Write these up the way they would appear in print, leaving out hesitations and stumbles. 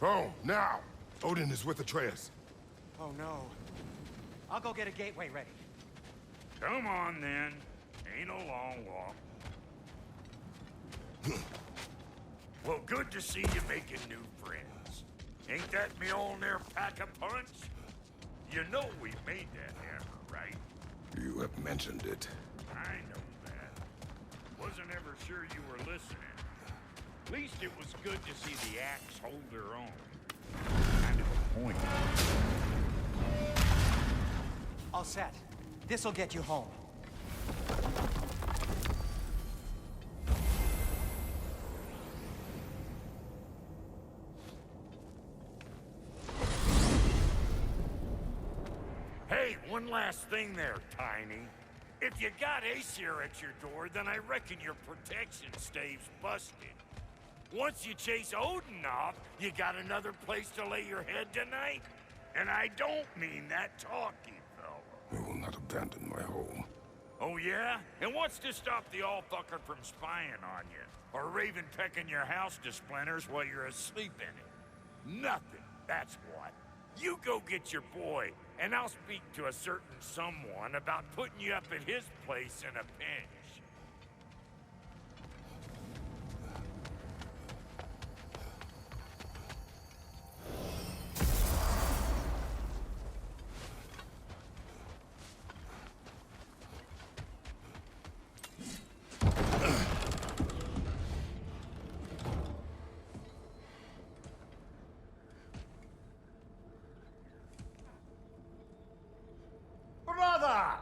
Home, now! Odin is with Atreus. Oh no. I'll go get a gateway ready. Come on then. Ain't a long walk. Well, good to see you making new friends. Ain't that me old there pack a punch? You know we made that hammer, right? You have mentioned it. I know that. Wasn't ever sure you were listening. At least it was good to see the axe hold her own. Kind of a point. All set. This'll get you home. Hey, one last thing there, Tiny. If you got Aesir at your door, then I reckon your protection stave's busted. Once you chase Odin off, you got another place to lay your head tonight? And I don't mean that talky fellow. I will not abandon my home. Oh yeah? And what's to stop the all-fucker from spying on you? Or Raven pecking your house to splinters while you're asleep in it? Nothing, that's what. You go get your boy, and I'll speak to a certain someone about putting you up at his place in a pinch. Brother!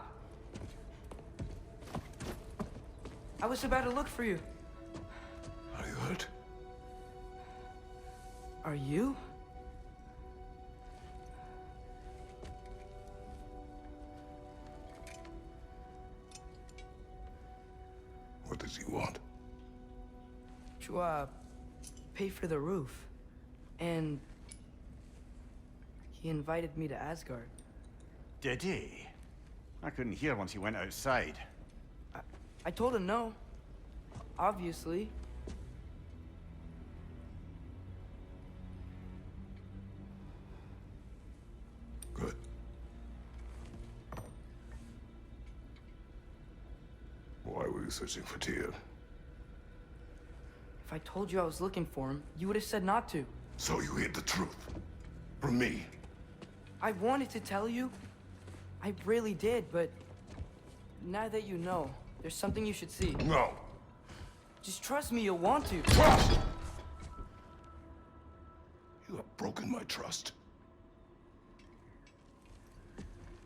I was about to look for you. Are you hurt? Are you? What does he want? To, pay for the roof. And he invited me to Asgard. Did he? I couldn't hear once he went outside. I told him no. Obviously. Good. Why were you searching for Tyr? If I told you I was looking for him, you would have said not to. So you hid the truth. From me. I wanted to tell you. I really did, but now that you know, there's something you should see. No. Just trust me, you'll want to. Trust! You have broken my trust.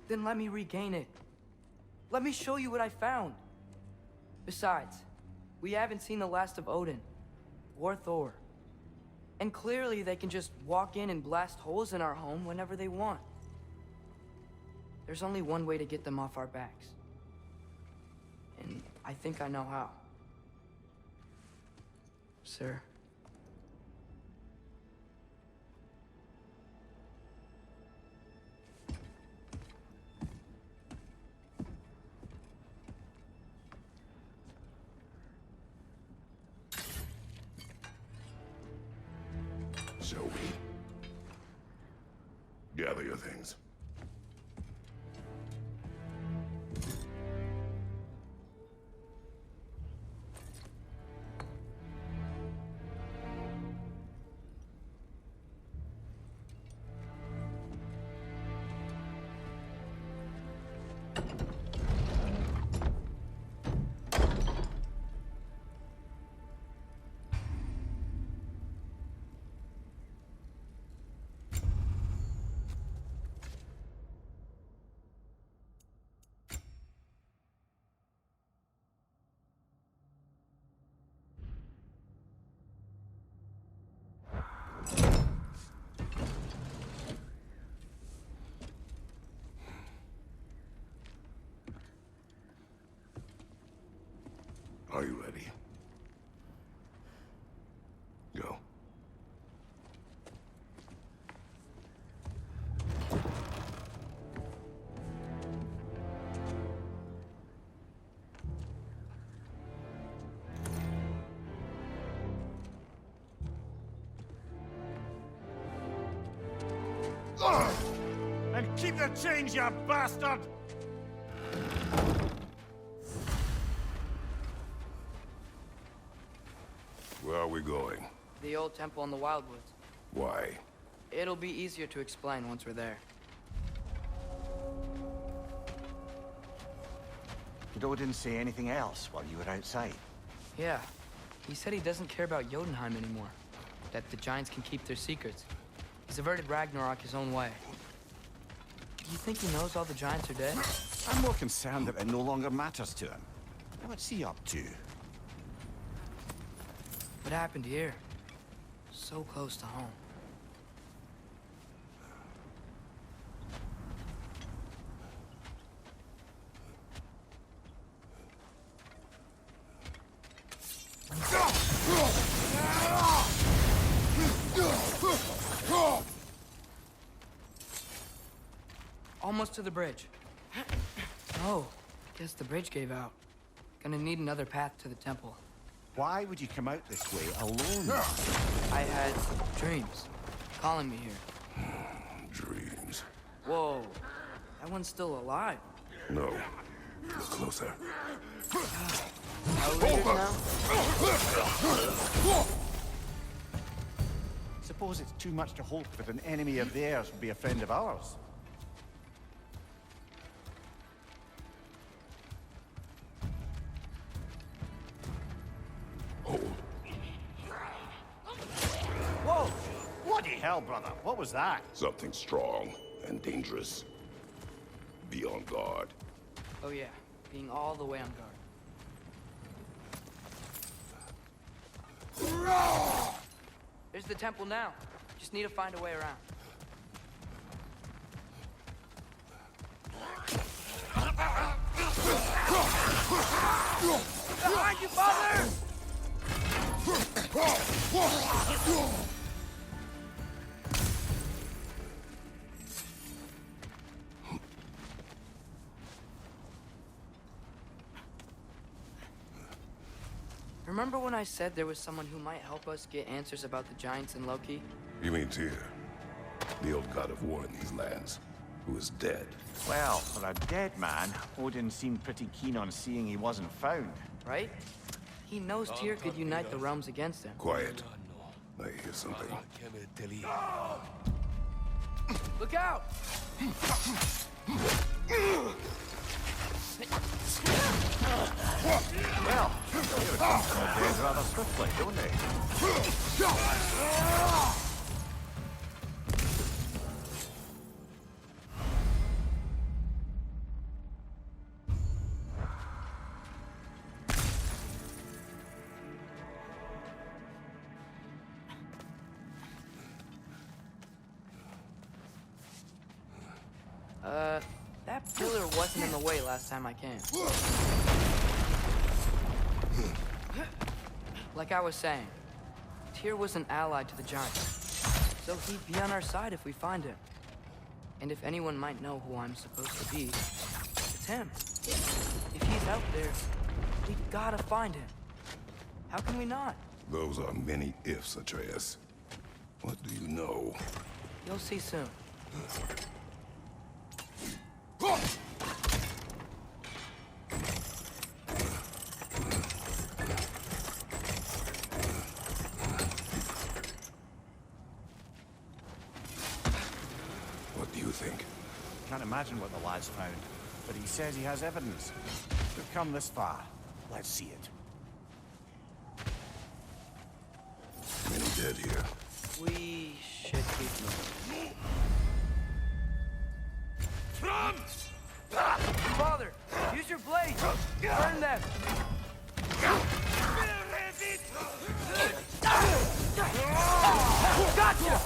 Then let me regain it. Let me show you what I found. Besides, we haven't seen the last of Odin. Or Thor. And clearly they can just walk in and blast holes in our home whenever they want. There's only one way to get them off our backs. And I think I know how. Sir. Shall we? Gather your things. Are you ready? Go. And keep the change, you bastard! Where are we going? The old temple in the Wildwoods. Why? It'll be easier to explain once we're there. Did Odin say anything else while you were outside? Yeah. He said he doesn't care about Jotunheim anymore. That the giants can keep their secrets. He's averted Ragnarok his own way. Do you think he knows all the giants are dead? I'm more concerned that it no longer matters to him. What's he up to? What happened here? So close to home. Almost to the bridge. Oh, guess the bridge gave out. Gonna need another path to the temple. Why would you come out this way alone? I had dreams calling me here. Dreams. Whoa, that one's still alive. No. Look closer. How is it now? Suppose it's too much to hope that an enemy of theirs would be a friend of ours. Hold. Whoa! Bloody hell, brother. What was that? Something strong and dangerous. Be on guard. Oh yeah, being all the way on guard. There's the temple now. Just need to find a way around. Behind you, father! Remember when I said there was someone who might help us get answers about the giants and Loki? You mean Tyr? The old god of war in these lands, who is dead. Well, for a dead man, Odin seemed pretty keen on seeing he wasn't found. Right? He knows Tyr could unite the realms against him. Quiet. I hear something. Look out! Well, they come from the dead rather swiftly, don't they? That pillar wasn't in the way last time I came. Like I was saying, Tyr was an ally to the giants, so he'd be on our side if we find him. And if anyone might know who I'm supposed to be, it's him. If he's out there, we gotta find him. How can we not? Those are many ifs, Atreus. What do you know? You'll see soon. What do you think? Can't imagine what the lad's found, but he says he has evidence. We've come this far. Let's see it. Many dead here. We should keep moving. Father, use your blade! Burn them! Gotcha!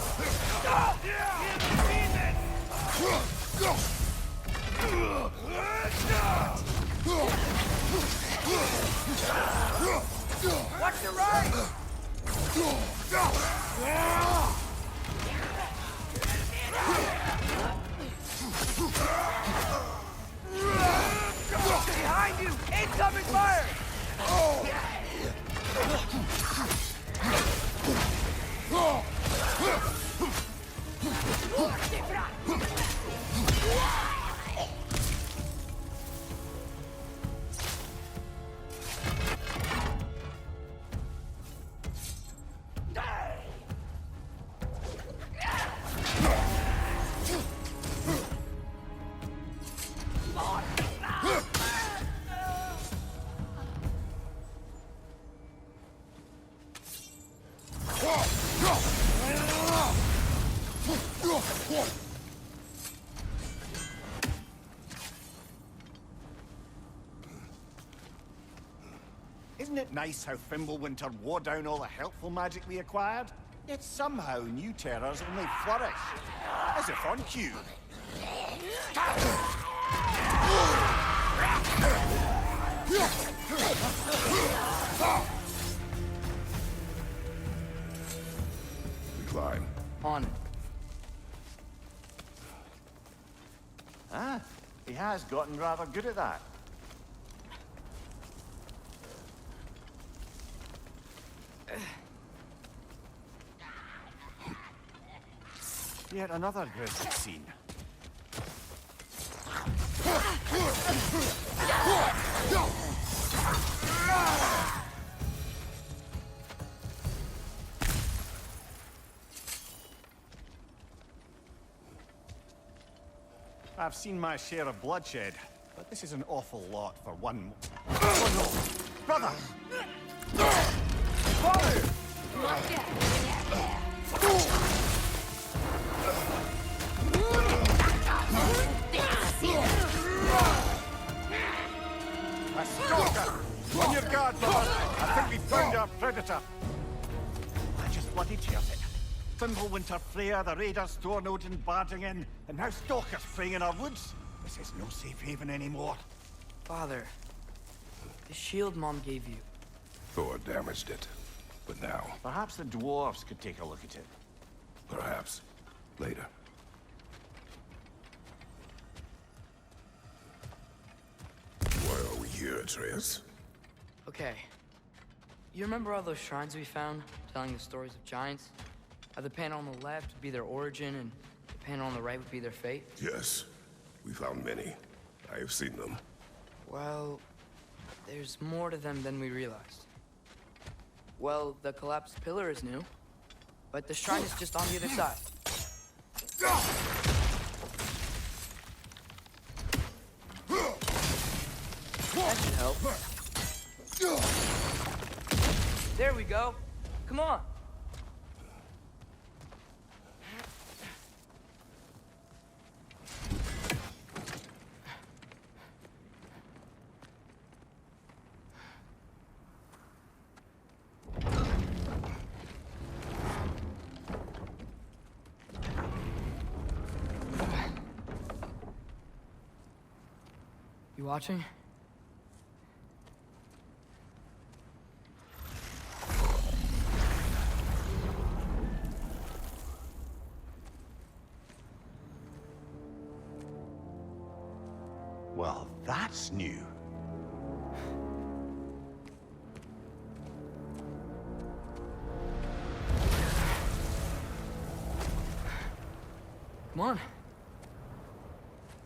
Watch your right! Behind you! Incoming fire! Isn't it nice how Fimbulwinter wore down all the helpful magic we acquired? Yet somehow new terrors only flourish. As if on cue. We climb. On it. Ah, he has gotten rather good at that. Yet another grisly scene. I've seen my share of bloodshed, but this is an awful lot for one. Oh no! Brother! Father! A stalker! On your guard, brother! I think we found our predator. I just bloody heard it. Fimbulwinter Freya, the raiders, Thornodin barging in, and now stalkers preying in our woods. This is no safe haven anymore. Father, the shield Mom gave you. Thor damaged it. But now, Perhaps the dwarves could take a look at it. perhaps, later. Why are we here, Atreus? Okay. You remember all those shrines we found, telling the stories of giants? How the panel on the left would be their origin, and the panel on the right would be their fate? Yes. We found many. I have seen them. Well, there's more to them than we realized. Well, the collapsed pillar is new, but the shrine is just on the other side. That should help. There we go. Come on. You watching? Well, that's new. Come on.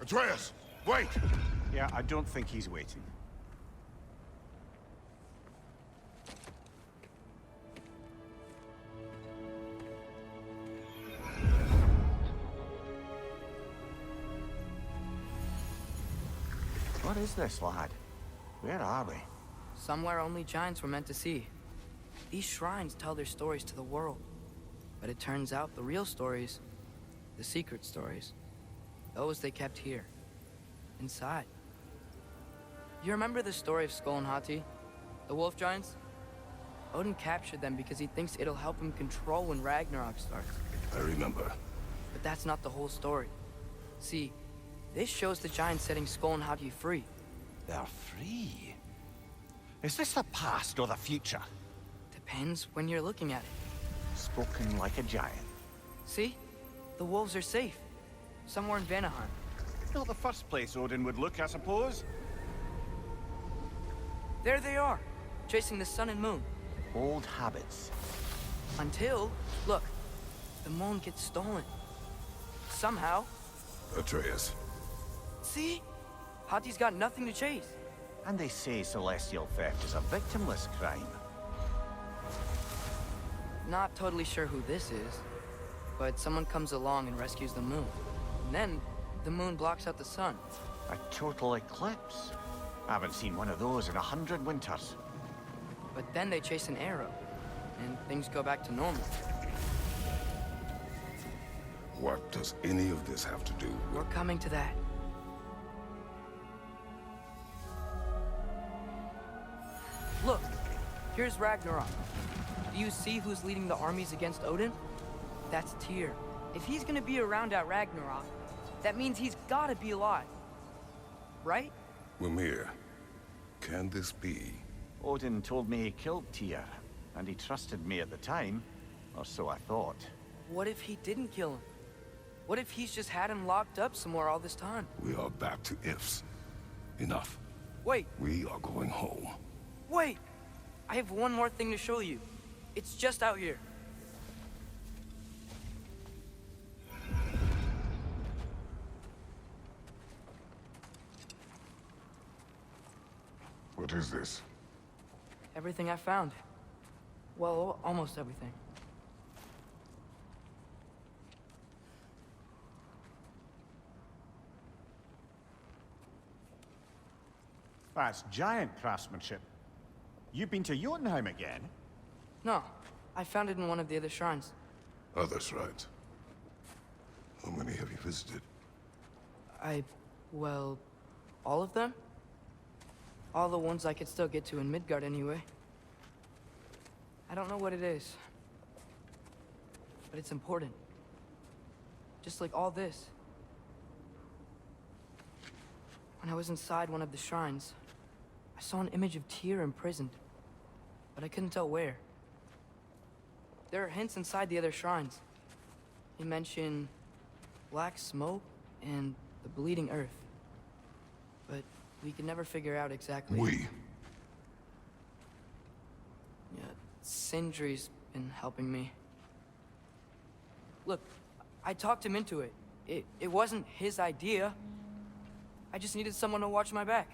Atreus! Wait! Yeah, I don't think he's waiting. What is this, lad? Where are we? Somewhere only giants were meant to see. These shrines tell their stories to the world. But it turns out the real stories, the secret stories, those they kept here, inside. You remember the story of Skull and Hati, the wolf giants? Odin captured them because he thinks it'll help him control when Ragnarok starts. I remember. But that's not the whole story. See, this shows the giants setting Skull and Hati free. They're free. Is this the past or the future? Depends when you're looking at it. Spoken like a giant. See? The wolves are safe. Somewhere in Vanaheim. Not the first place Odin would look, I suppose. There they are, chasing the sun and moon. Old habits. Until, look, the moon gets stolen. Somehow. Atreus. See? Hati's got nothing to chase. And they say celestial theft is a victimless crime. Not totally sure who this is, but someone comes along and rescues the moon. And then, the moon blocks out the sun. A total eclipse. I haven't seen one of those in 100 winters. But then they chase an arrow, and things go back to normal. What does any of this have to do with... We're coming to that. Look, here's Ragnarok. Do you see who's leading the armies against Odin? That's Tyr. If he's gonna be around at Ragnarok, that means he's gotta be alive. Right? Mimir, can this be? Odin told me he killed Tyr, and he trusted me at the time, or so I thought. What if he didn't kill him? What if he's just had him locked up somewhere all this time? We are back to ifs. Enough. Wait, We are going home. wait! I have one more thing to show you. It's just out here. What is this? Everything I found. Well, almost everything. That's giant craftsmanship. You've been to Jotunheim again? No, I found it in one of the other shrines. Other shrines. How many have you visited? Well, all of them? All the ones I could still get to in Midgard anyway. I don't know what it is, but it's important. Just like all this. When I was inside one of the shrines, I saw an image of Tyr imprisoned, but I couldn't tell where. There are hints inside the other shrines. They mention black smoke and the bleeding earth. But we could never figure out exactly... We? Yeah, Sindri's been helping me. Look, I talked him into it. It wasn't his idea. I just needed someone to watch my back.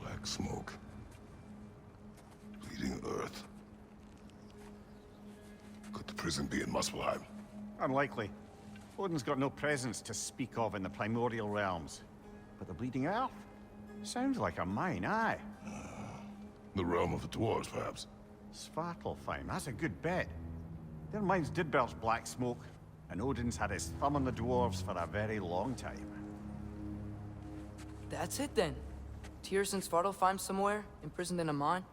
Black smoke. Bleeding earth. Could the prison be in Muspelheim? Unlikely. Odin's got no presence to speak of in the primordial realms. But the Bleeding Earth? Sounds like a mine, aye. The realm of the dwarves, perhaps? Svartalfheim, that's a good bet. Their mines did belch black smoke, and Odin's had his thumb on the dwarves for a very long time. That's it then. Tyr's in Svartalfheim somewhere, imprisoned in a mine.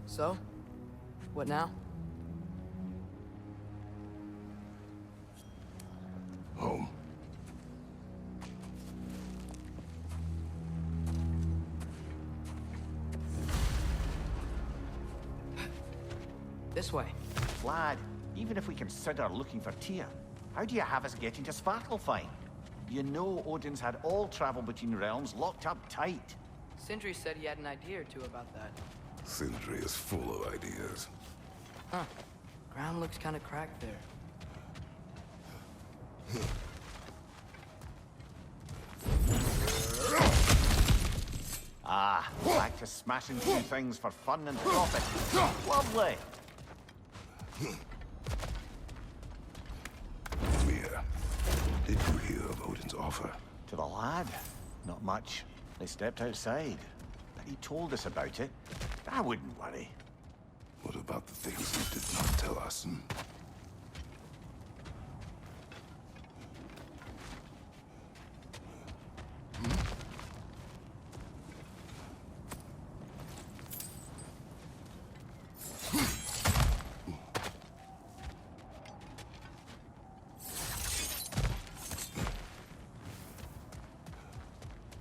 So, what now? Home. This way. Lad, even if we consider looking for Tyr, how do you have us getting to Svartalfheim? You know Odin's had all travel between realms locked up tight. Sindri said he had an idea or two about that. Sindri is full of ideas. Huh. Ground looks kind of cracked there. Ah, back to smashing through things for fun and profit. Lovely. Mia, did you hear of Odin's offer? To the lad? Not much. They stepped outside. But he told us about it. I wouldn't worry. What about the things he did not tell us?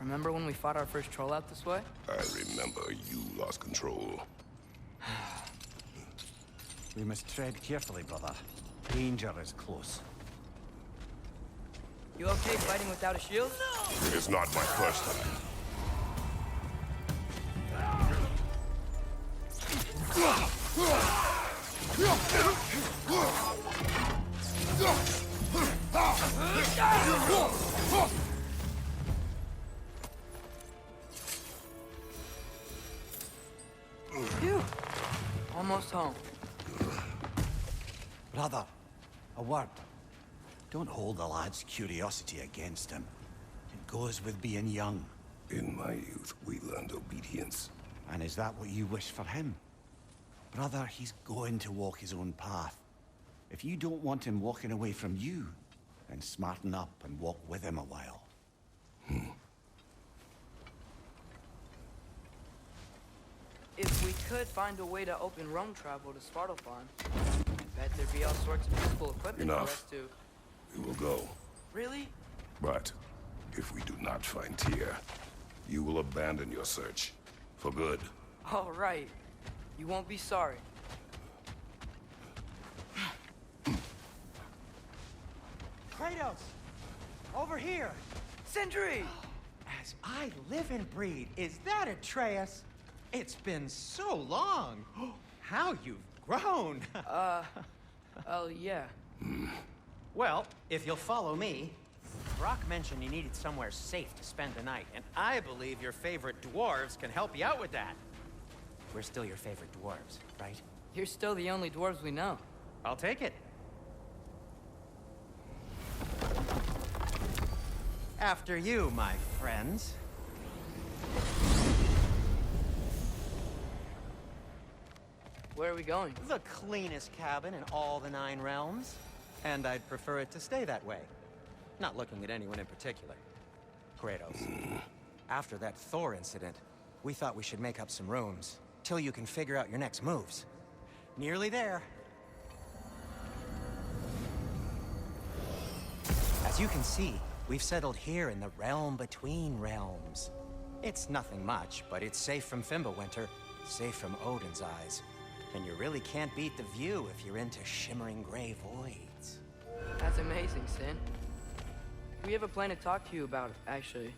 Remember when we fought our first troll out this way? I remember you lost control. We must tread carefully, brother. Danger is close. You okay fighting without a shield? It is not my first time. Phew. Almost home. Brother, a word. Don't hold the lad's curiosity against him. It goes with being young. In my youth, we learned obedience. And is that what you wish for him? Brother, he's going to walk his own path. If you don't want him walking away from you, then smarten up and walk with him a while. If we could find a way to open Rome travel to Svartalfheim, I bet there'd be all sorts of useful equipment for us to... We will go. Really? But if we do not find Tyr, you will abandon your search. For good. All right. You won't be sorry. Kratos! Over here! Sindri! As I live and breathe, is that Atreus? It's been so long! How you've grown! Oh, yeah. Well, if you'll follow me, Brock mentioned you needed somewhere safe to spend the night, and I believe your favorite dwarves can help you out with that. We're still your favorite dwarves, right? You're still the only dwarves we know. I'll take it. After you, my friends. Where are we going? The cleanest cabin in all the 9 realms. And I'd prefer it to stay that way. Not looking at anyone in particular. Kratos. After that Thor incident, we thought we should make up some rooms, till you can figure out your next moves. Nearly there. As you can see, we've settled here in the realm between realms. It's nothing much, but it's safe from Fimbulwinter, safe from Odin's eyes. And you really can't beat the view if you're into shimmering gray voids. That's amazing, Sin. We have a plan to talk to you about, actually.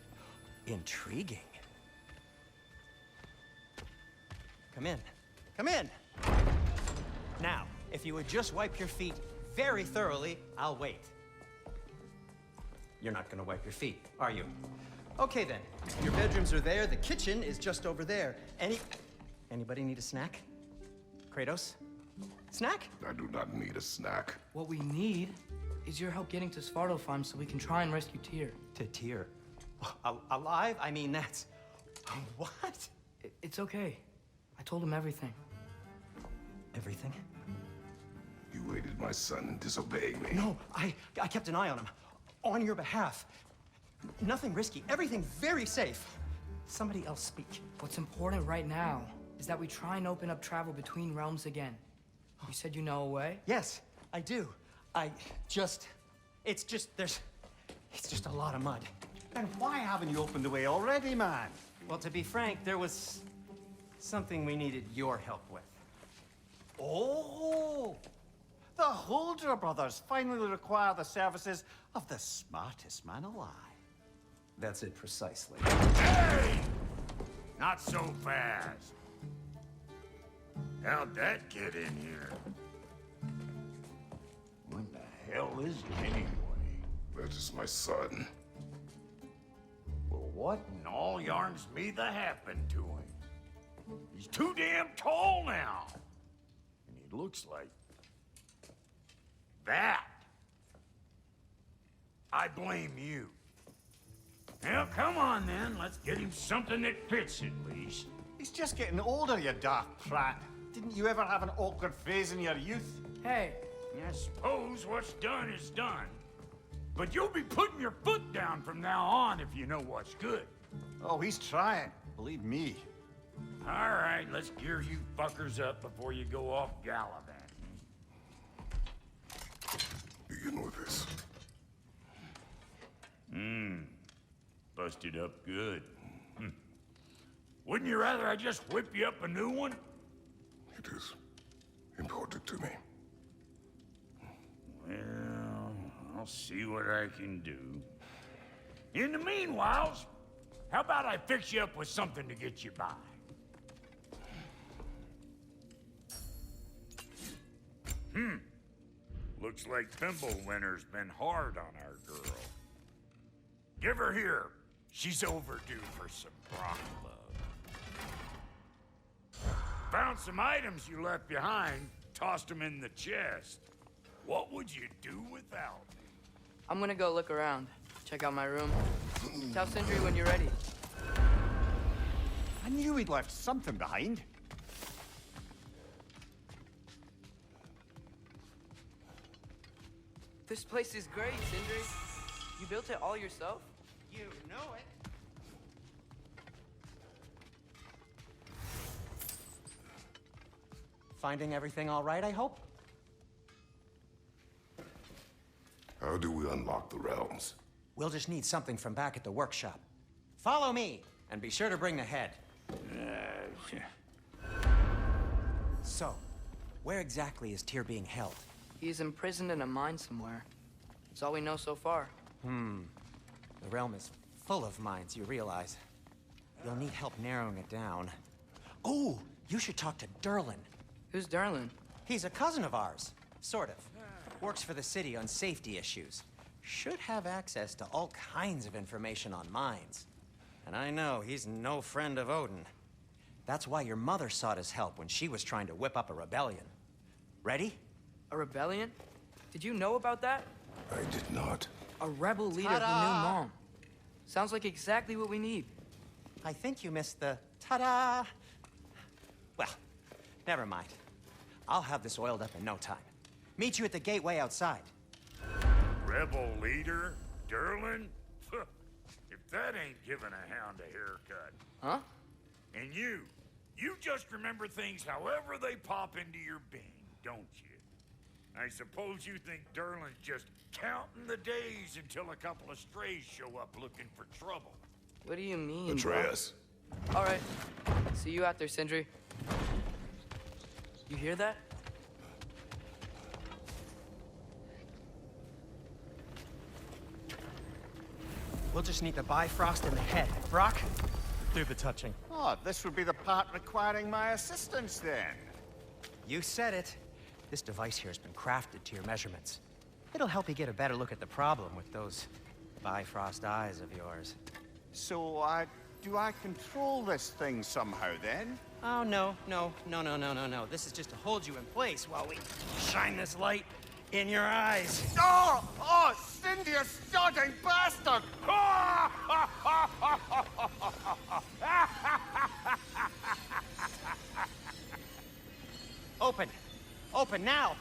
Intriguing. Come in. Come in! Now, if you would just wipe your feet very thoroughly, I'll wait. You're not gonna wipe your feet, are you? Okay then. Your bedrooms are there, the kitchen is just over there. Anybody need a snack? Kratos? Snack? I do not need a snack. What we need is your help getting to Svartalfheim so we can try and rescue Tyr. To Tyr? Alive? I mean, that's... What? It's okay. I told him everything. Everything? You aided my son in disobeying me. No, I kept an eye on him. On your behalf. Nothing risky. Everything very safe. Somebody else speak. What's important right now is that we try and open up travel between realms again. You said you know a way? Yes, I do. It's just a lot of mud. And why haven't you opened the way already, man? Well, to be frank, there was something we needed your help with. Oh! The Holder brothers finally require the services of the smartest man alive. That's it precisely. Hey! Not so fast. How'd that get in here? What the hell is it anyway? That is my son. Well, what in all yarns me that happened to him? He's too damn tall now. And he looks like... that. I blame you. Well, come on then. Let's get him something that fits at least. He's just getting older, you daft prat. Didn't you ever have an awkward phase in your youth? Hey, I suppose what's done is done. But you'll be putting your foot down from now on if you know what's good. Oh, he's trying. Believe me. All right, let's gear you fuckers up before you go off gallivanting. Begin with this. Busted up good. Wouldn't you rather I just whip you up a new one? It is important to me. Well, I'll see what I can do. In the meanwhile, how about I fix you up with something to get you by? Looks like Fimbulwinter's been hard on our girl. Give her here. She's overdue for some Brock love. Found some items you left behind, tossed them in the chest. What would you do without me? I'm gonna go look around. Check out my room. Tell Sindri when you're ready. I knew he'd left something behind. This place is great, Sindri. You built it all yourself? You know it. Finding everything all right, I hope? How do we unlock the realms? We'll just need something from back at the workshop. Follow me, and be sure to bring the head. So, where exactly is Tyr being held? He's imprisoned in a mine somewhere. That's all we know so far. The realm is full of mines, you realize. You'll need help narrowing it down. Oh, you should talk to Durlin. Who's Durlin? He's a cousin of ours, sort of. Works for the city on safety issues. Should have access to all kinds of information on mines. And I know he's no friend of Odin. That's why your mother sought his help when she was trying to whip up a rebellion. Ready? A rebellion? Did you know about that? I did not. A rebel leader who knew Mom. Sounds like exactly what we need. I think you missed the ta-da. Well, never mind. I'll have this oiled up in no time. Meet you at the gateway outside. Rebel leader? Durlin? If that ain't giving a hound a haircut. Huh? And you just remember things however they pop into your being, don't you? I suppose you think Durlin's just counting the days until a couple of strays show up looking for trouble. What do you mean, Atreus. bro? All right. See you out there, Sindri. You hear that? We'll just need the Bifrost in the head. Brock, do the touching. Oh, this would be the part requiring my assistance then. You said it. This device here has been crafted to your measurements. It'll help you get a better look at the problem with those Bifrost eyes of yours. So, do I control this thing somehow then? Oh, no. This is just to hold you in place while we shine this light in your eyes. Oh, Cindy, you sodding bastard! Open! Open now!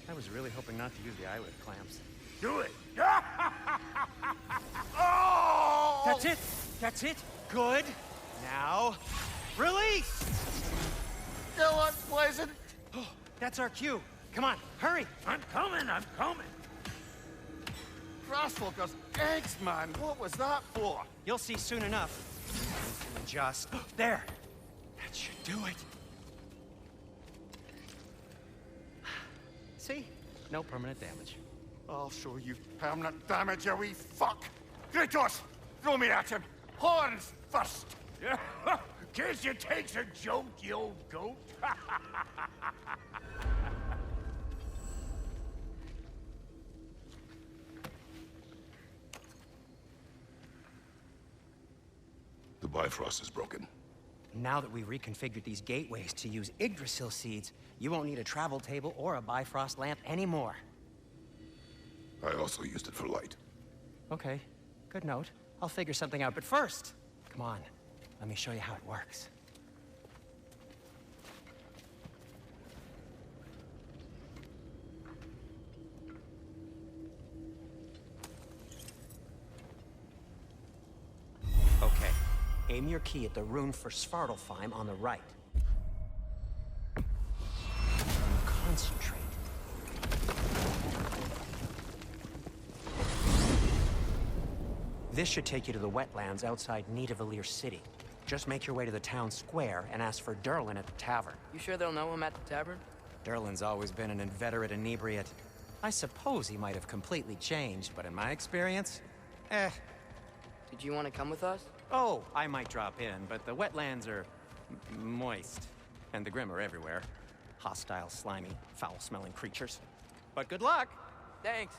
I was really hoping not to use the eyelid clamps. Do it! Oh! That's it! That's it! Good! Now, release! Still unpleasant. Oh, that's our cue. Come on, hurry! I'm coming! Grasswalker's eggs, man. What was that for? You'll see soon enough. Just there. That should do it. See? No permanent damage. I'll show you permanent damage, you wee fuck. Kratos, throw me at him. Horns first. Guess you takes a joke, you old goat. The Bifrost is broken. Now that we've reconfigured these gateways to use Yggdrasil seeds, you won't need a travel table or a Bifrost lamp anymore. I also used it for light. Okay, good note. I'll figure something out, but first, come on, let me show you how it works. Okay, aim your key at the rune for Svartalfheim on the right. Concentrate. This should take you to the wetlands outside Nidavellir City. Just make your way to the town square and ask for Durlin at the tavern. You sure they'll know him at the tavern? Durlin's always been an inveterate inebriate. I suppose he might have completely changed, but in my experience, Did you want to come with us? Oh, I might drop in, but the wetlands are moist. And the Grim are everywhere. Hostile, slimy, foul-smelling creatures. But good luck! Thanks.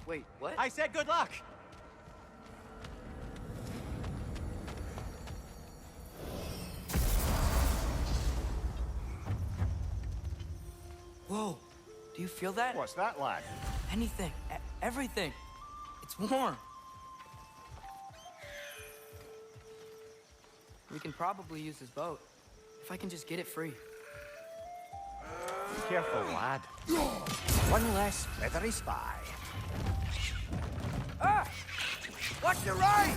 Wait, what? I said good luck! Whoa. Do you feel that? What's that like? Anything. Everything. It's warm. probably use his boat. If I can just get it free. Be careful, lad. One less feathery spy. Ah! Watch the right!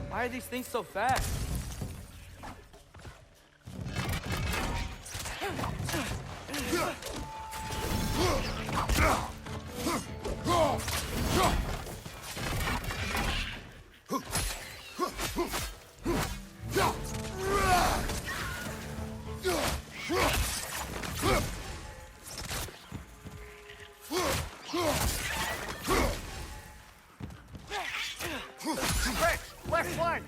Why are these things so fast? Left flank!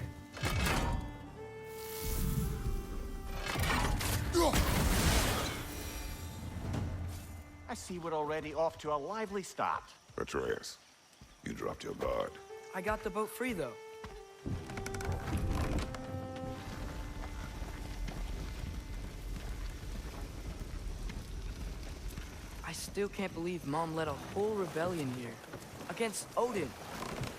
I see we're already off to a lively start. Atreus, you dropped your guard. I got the boat free, though. I still can't believe Mom led a whole rebellion here. Against Odin.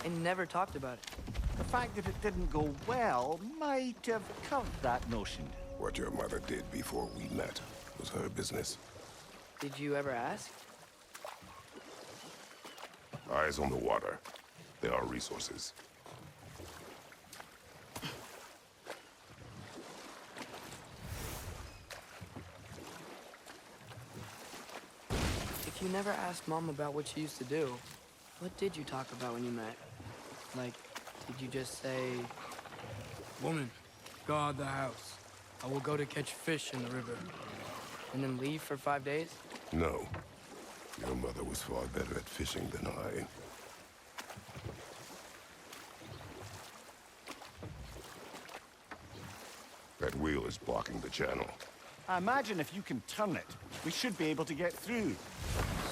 And never talked about it. The fact that it didn't go well might have curved that notion. What your mother did before we met was her business. Did you ever ask? Eyes on the water. There are resources. If you never asked Mom about what she used to do, what did you talk about when you met? Like, did you just say, "Woman, guard the house. I will go to catch fish in the river," and then leave for 5 days? No. Your mother was far better at fishing than I. That wheel is blocking the channel. I imagine if you can turn it, we should be able to get through.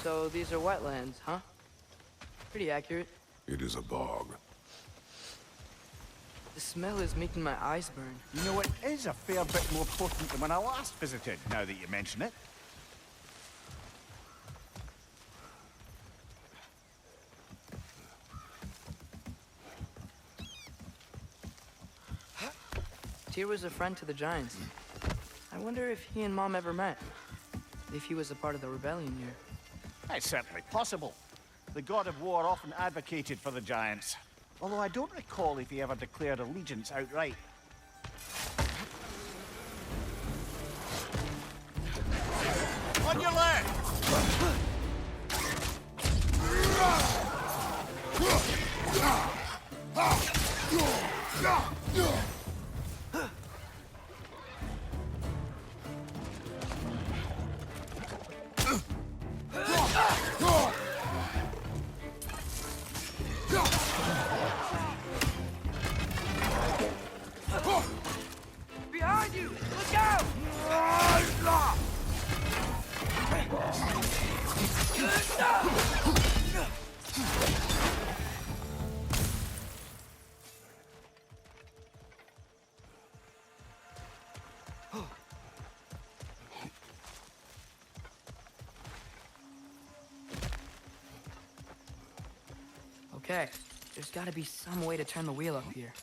So these are wetlands, huh? Pretty accurate. It is a bog. The smell is making my eyes burn. You know, it is a fair bit more potent than when I last visited, now that you mention it. Tyr was a friend to the Giants. I wonder if he and Mom ever met. If he was a part of the rebellion here. It's certainly possible. The god of war often advocated for the Giants. Although I don't recall if he ever declared allegiance outright. On your left! Behind you! Look out! Okay, there's gotta be some way to turn the wheel up here.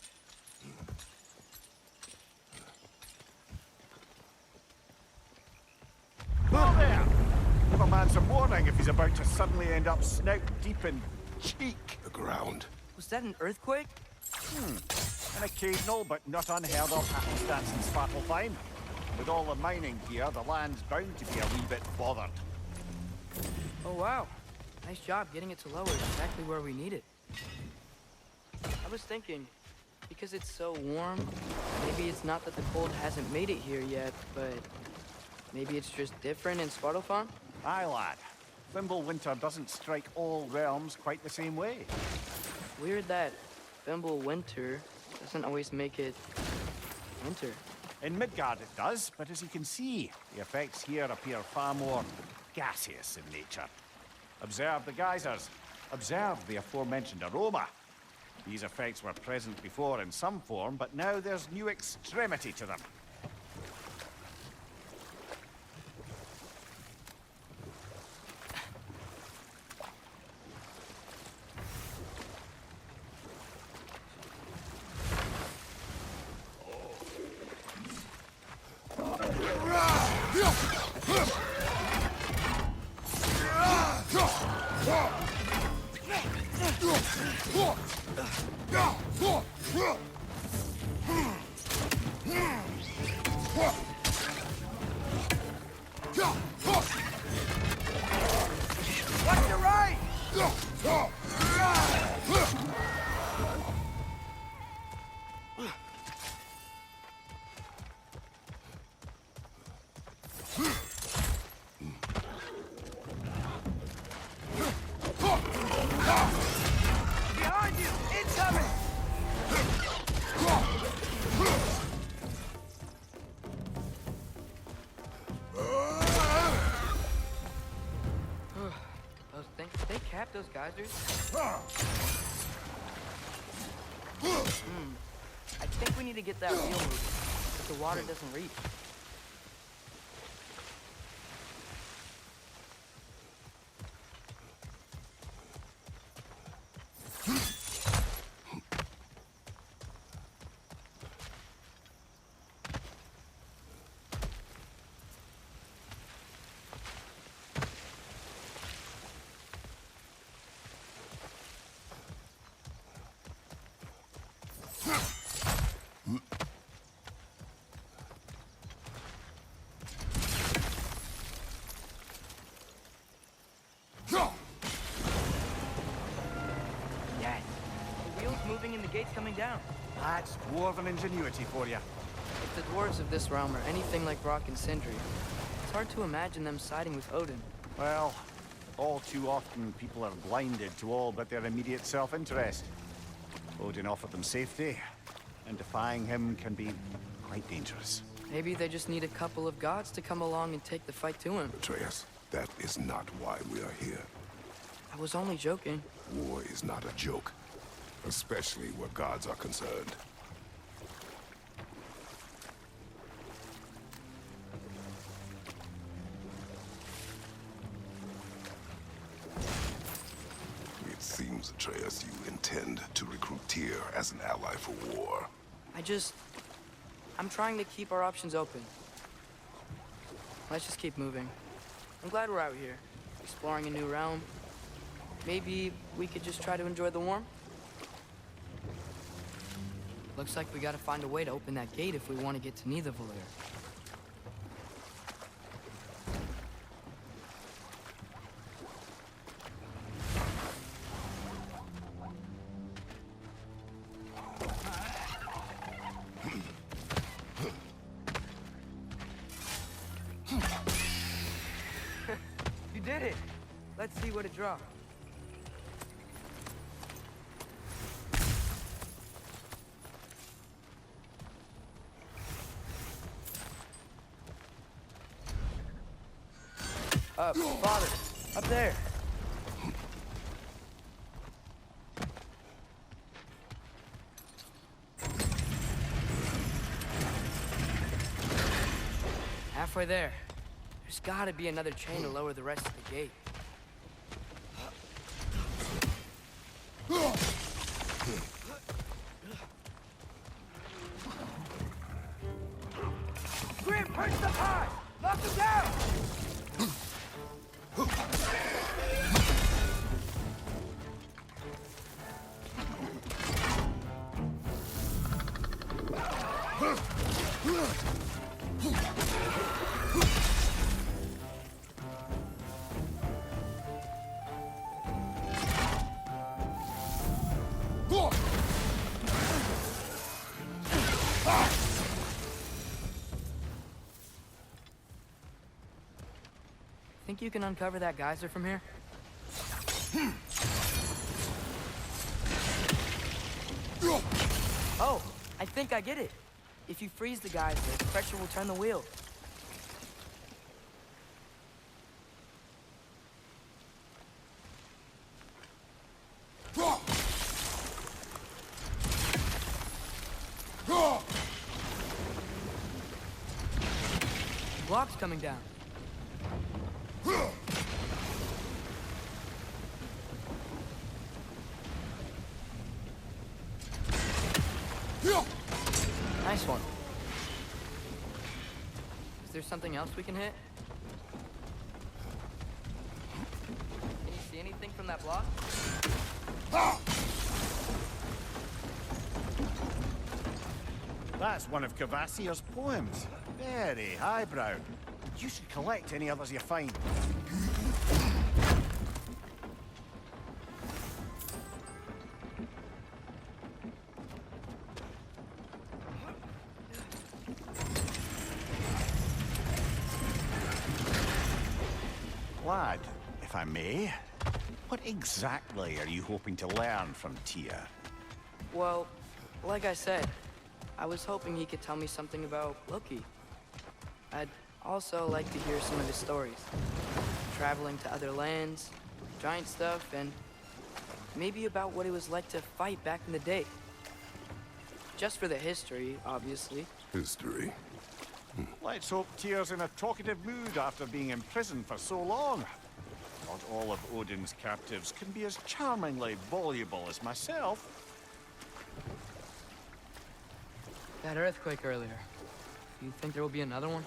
Whoa there! Give a man some warning if he's about to suddenly end up snout deep in cheek. The ground. Was that an earthquake? An occasional but not unheard of happenstance in Svartalfheim. With all the mining here, the land's bound to be a wee bit bothered. Oh wow, nice job getting it to lower exactly where we need it. I was thinking, because it's so warm, maybe it's not that the cold hasn't made it here yet, but maybe it's just different in Svartalfheim? Aye, lad. Winter doesn't strike all realms quite the same way. Weird that Winter doesn't always make it winter. In Midgard it does, but as you can see, the effects here appear far more gaseous in nature. Observe the geysers. Observe the aforementioned aroma. These effects were present before in some form, but now there's new extremity to them. Watch your right! Behind you! Incoming! They capped those geysers? I think we need to get that wheel moving, but the water doesn't reach. Yes, the wheel's moving and the gate's coming down. That's dwarven ingenuity for you. If the dwarves of this realm are anything like Brock and Sindri, it's hard to imagine them siding with Odin. Well, all too often people are blinded to all but their immediate self-interest. Odin offered them safety, and defying him can be quite dangerous. Maybe they just need a couple of gods to come along and take the fight to him. Atreus, that is not why we are here. I was only joking. War is not a joke, especially where gods are concerned. It seems, Atreus, you intend to recruit Tyr as an ally for war. I'm trying to keep our options open. Let's just keep moving. I'm glad we're out here, exploring a new realm. Maybe we could just try to enjoy the warmth? Looks like we gotta find a way to open that gate if we want to get to Nidavellir. You did it! Let's see what it dropped. Father, up there. Halfway there. There's gotta be another chain to lower the rest of the gate. Grim, punch the pod! Knock him down! Think you can uncover that geyser from here? Oh, I think I get it. If you freeze the geyser, the pressure will turn the wheel. The block's coming down. Nice one. Is there something else we can hit? Can you see anything from from that block? That's one of Cavassier's poems. Very highbrow. You should collect any others you find. Lad, if I may, what exactly are you hoping to learn from Tyr? Well, like I said, I was hoping he could tell me something about Loki. I'd also like to hear some of his stories. Traveling to other lands, giant stuff, and maybe about what it was like to fight back in the day. Just for the history, obviously. History. Let's hope Tyr's in a talkative mood after being imprisoned for so long. Not all of Odin's captives can be as charmingly voluble as myself. That earthquake earlier. You think there will be another one?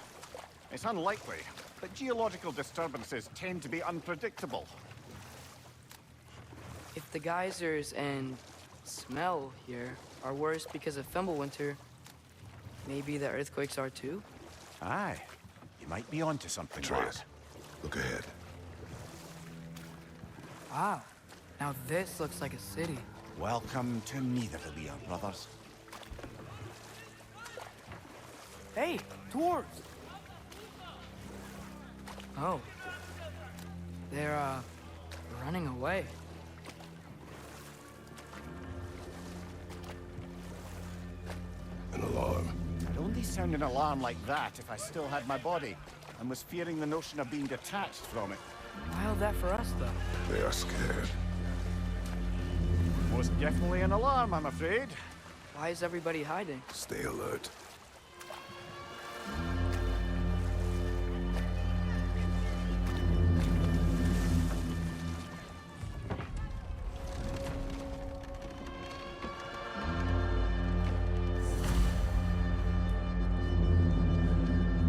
It's unlikely, but geological disturbances tend to be unpredictable. If the geysers and smell here are worse because of Fimbulwinter, maybe the earthquakes are too? Aye, you might be onto something, lad. Atreus, look ahead. Wow. Now this looks like a city. Welcome to Nidavellir, brothers. Hey, dwarves! Oh. They're, running away. An alarm. I'd only sound an alarm like that if I still had my body, and was fearing the notion of being detached from it. Wild that for us, though. They are scared. Most definitely an alarm, I'm afraid. Why is everybody hiding? Stay alert.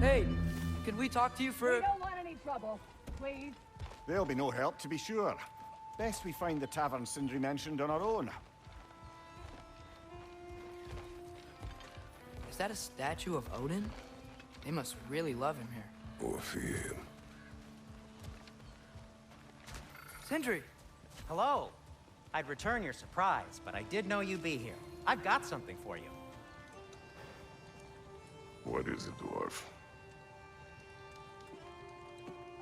Hey, could we talk to you for... We don't want any trouble, please. There'll be no help, to be sure. Best we find the tavern Sindri mentioned on our own. Is that a statue of Odin? They must really love him here. Or fear him. Sindri! Hello. I'd return your surprise, but I did know you'd be here. I've got something for you. What is it, dwarf?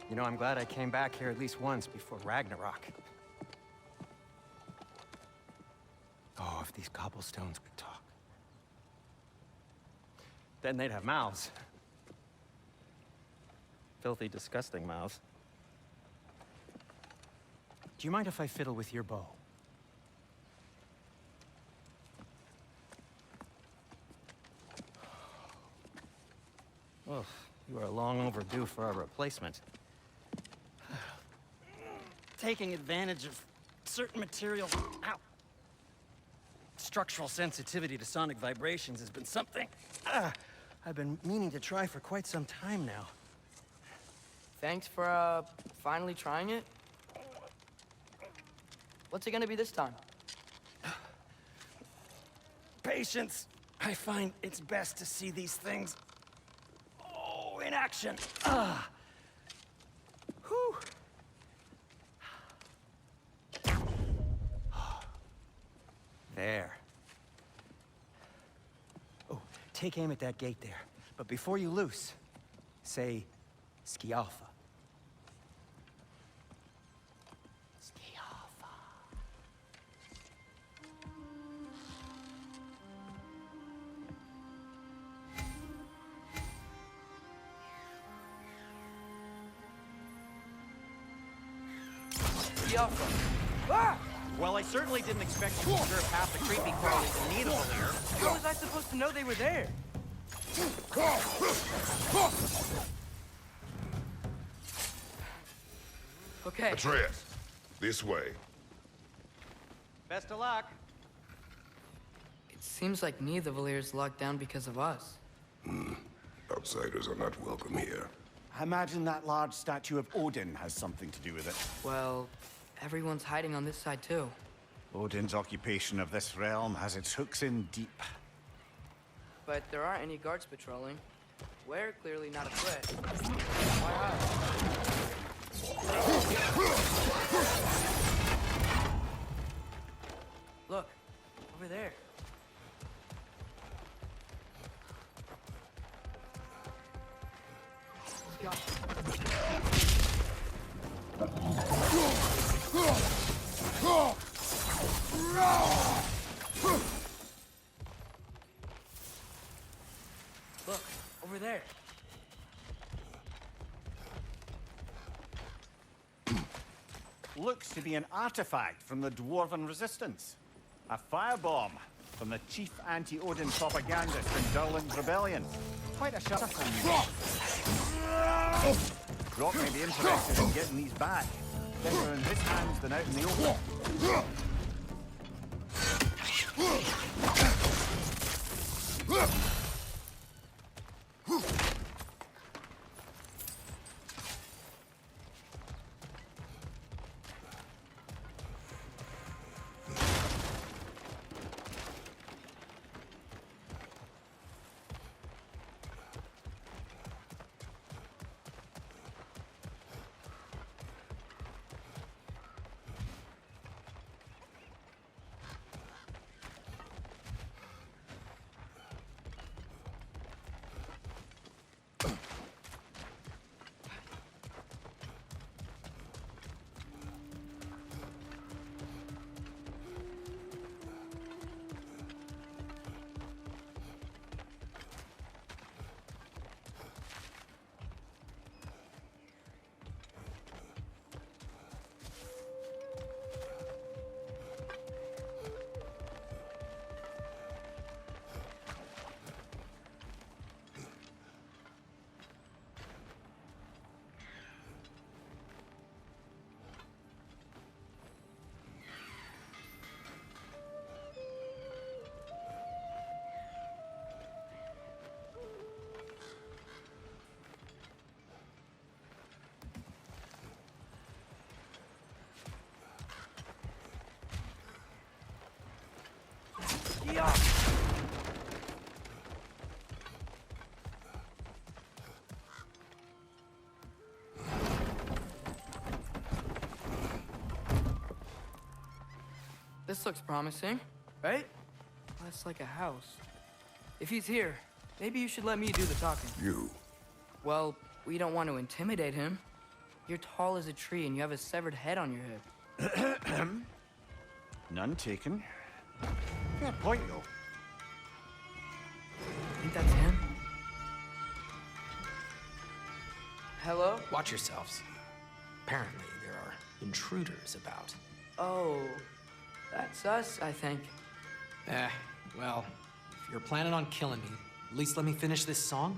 You know, I'm glad I came back here at least once before Ragnarok. Oh, if these cobblestones could talk. Then they'd have mouths. Filthy, disgusting mouths. Do you mind if I fiddle with your bow? Oh, you are long overdue for a replacement. Taking advantage of certain materials. Ow! Structural sensitivity to sonic vibrations has been something I've been meaning to try for quite some time now. Thanks for, finally trying it. What's it gonna be this time? Patience. I find it's best to see these things, in action. Whew. There. Oh, take aim at that gate there. But before you loose, say, Skialfa. Skialfa. Yaffa. Ah! Well, I certainly didn't expect you to observe half the creepy qualities of Nidavellir. How was I supposed to know they were there? Okay. Atreus, this way. Best of luck. It seems like Nidavellir's locked down because of us. Outsiders are not welcome here. I imagine that large statue of Odin has something to do with it. Well, Everyone's hiding on this side too. Odin's occupation of this realm has its hooks in deep. But there aren't any guards patrolling. We're clearly not a threat. Why hide? Look, over there. Look, over there. Looks to be an artifact from the Dwarven Resistance. A firebomb from the chief anti-Odin propagandist in Durlin's rebellion. Quite a shuffle. Brock may be interested in getting these back. Better in his hands than out in the open. Yeah. This looks promising, right? That's like a house. If he's here, maybe you should let me do the talking. You. Well, we don't want to intimidate him. You're tall as a tree and you have a severed head on your head. None taken. Fair point, though. Think that's him? Hello? Watch yourselves. Apparently, there are intruders about. Oh, that's us, I think. Well, if you're planning on killing me, at least let me finish this song.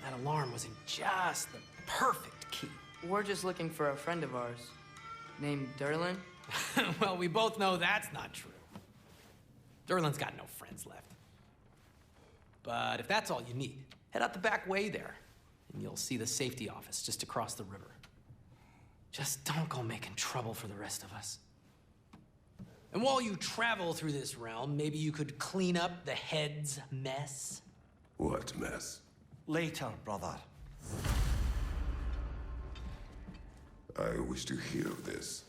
That alarm was in just the perfect key. We're just looking for a friend of ours, named Durlin. Well, we both know that's not true. Durlin's got no friends left. But if that's all you need, head out the back way there, and you'll see the safety office just across the river. Just don't go making trouble for the rest of us. And while you travel through this realm, maybe you could clean up the head's mess? What mess? Later, brother. I wish to hear of this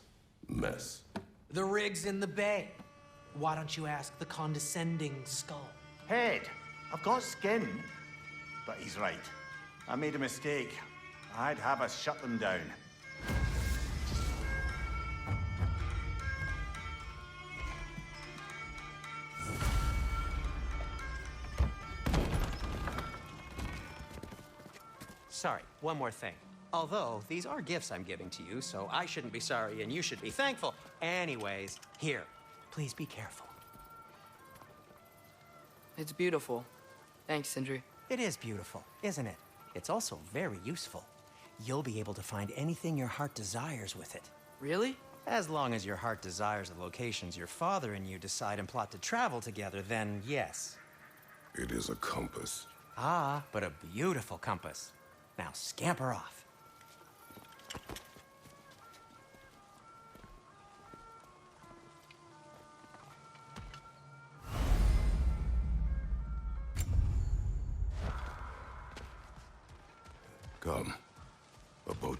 mess. The rig's in the bay. Why don't you ask the condescending skull? Head, I've got skin. But he's right. I made a mistake. I'd have us shut them down. Sorry, one more thing. Although, these are gifts I'm giving to you, so I shouldn't be sorry and you should be thankful. Anyways, here, please be careful. It's beautiful. Thanks, Sindri. It is beautiful, isn't it? It's also very useful. You'll be able to find anything your heart desires with it. Really? As long as your heart desires the locations your father and you decide and plot to travel together, then yes. It is a compass. Ah, but a beautiful compass. Now scamper off.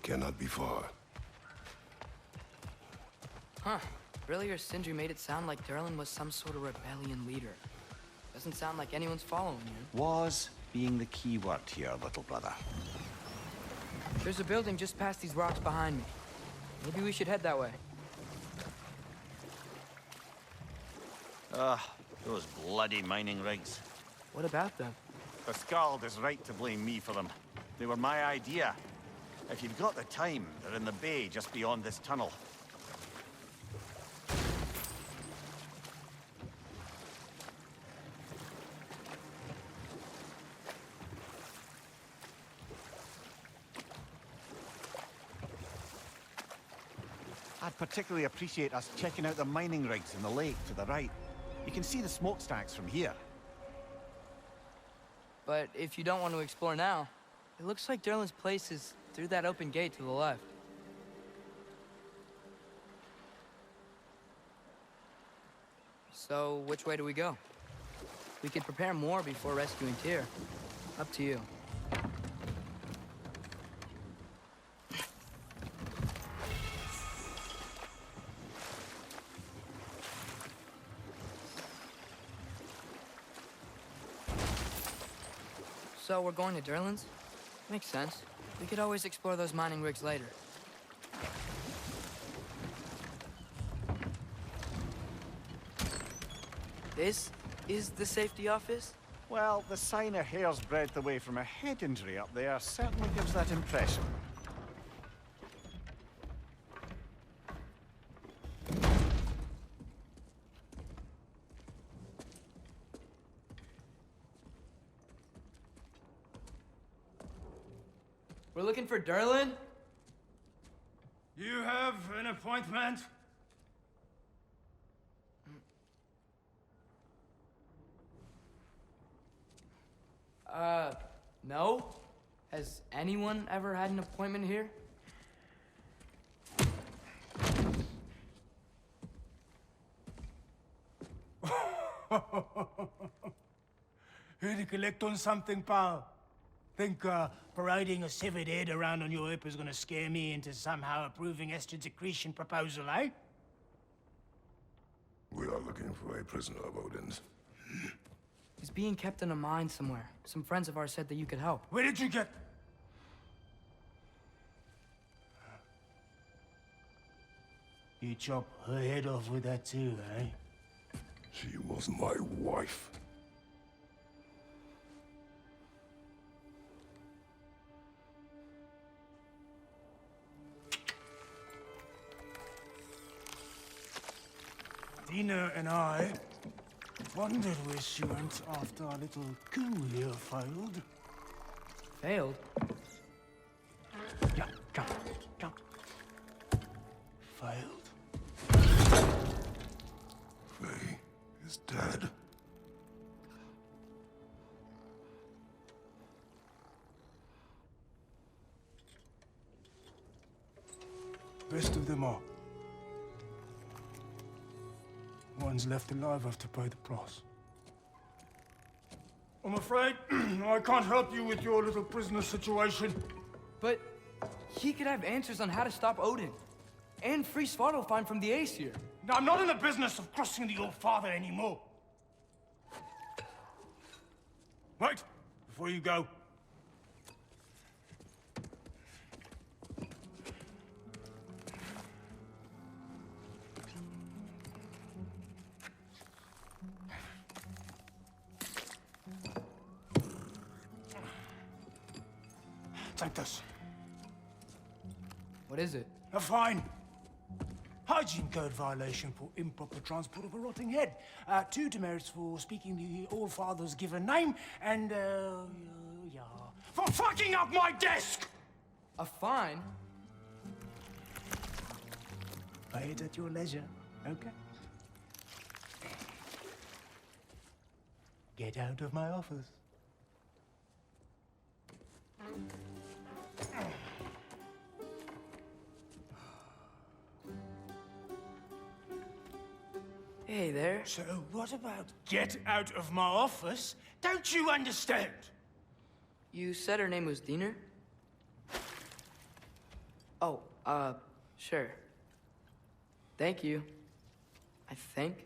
It cannot be far. Huh. Earlier, Sindri made it sound like Durlin was some sort of rebellion leader. Doesn't sound like anyone's following you. Was being the key word here, little brother. There's a building just past these rocks behind me. Maybe we should head that way. Those bloody mining rigs. What about them? The Skald is right to blame me for them. They were my idea. If you've got the time, they're in the bay just beyond this tunnel. I'd particularly appreciate us checking out the mining rigs in the lake to the right. You can see the smokestacks from here. But if you don't want to explore now, it looks like Durlin's place is through that open gate to the left. So, which way do we go? We could prepare more before rescuing Tyr. Up to you. So we're going to Durlin's? Makes sense. We could always explore those mining rigs later. This is the safety office? Well, the sign a hair's breadth away from a head injury up there certainly gives that impression. We're looking for Durlin? You have an appointment? No? Has anyone ever had an appointment here? Here to collect on something, pal? Think parading a severed head around on your hip is gonna scare me into somehow approving Esther's accretion proposal, eh? We are looking for a prisoner of Odin's. He's being kept in a mine somewhere. Some friends of ours said that you could help. Where did you get... You chop her head off with that too, eh? She was my wife. Dina and I wondered where she went after our little coup here failed. Failed? Yeah, come. Failed. Faye is dead. Best of them all. Ones left alive have to pay the price. I'm afraid I can't help you with your little prisoner situation. But he could have answers on how to stop Odin. And free Svartalfheim from the Aesir. Now, I'm not in the business of crossing the old father anymore. Wait, before you go. Take this. What is it? A fine. Hygiene code violation for improper transport of a rotting head. 2 demerits for speaking the All Father's given name, and, yeah, for fucking up my desk! A fine? Pay it at your leisure, okay? Get out of my office. Hey there. So what about get out of my office? Don't you understand? You said her name was Diener? Oh, sure. Thank you. I think.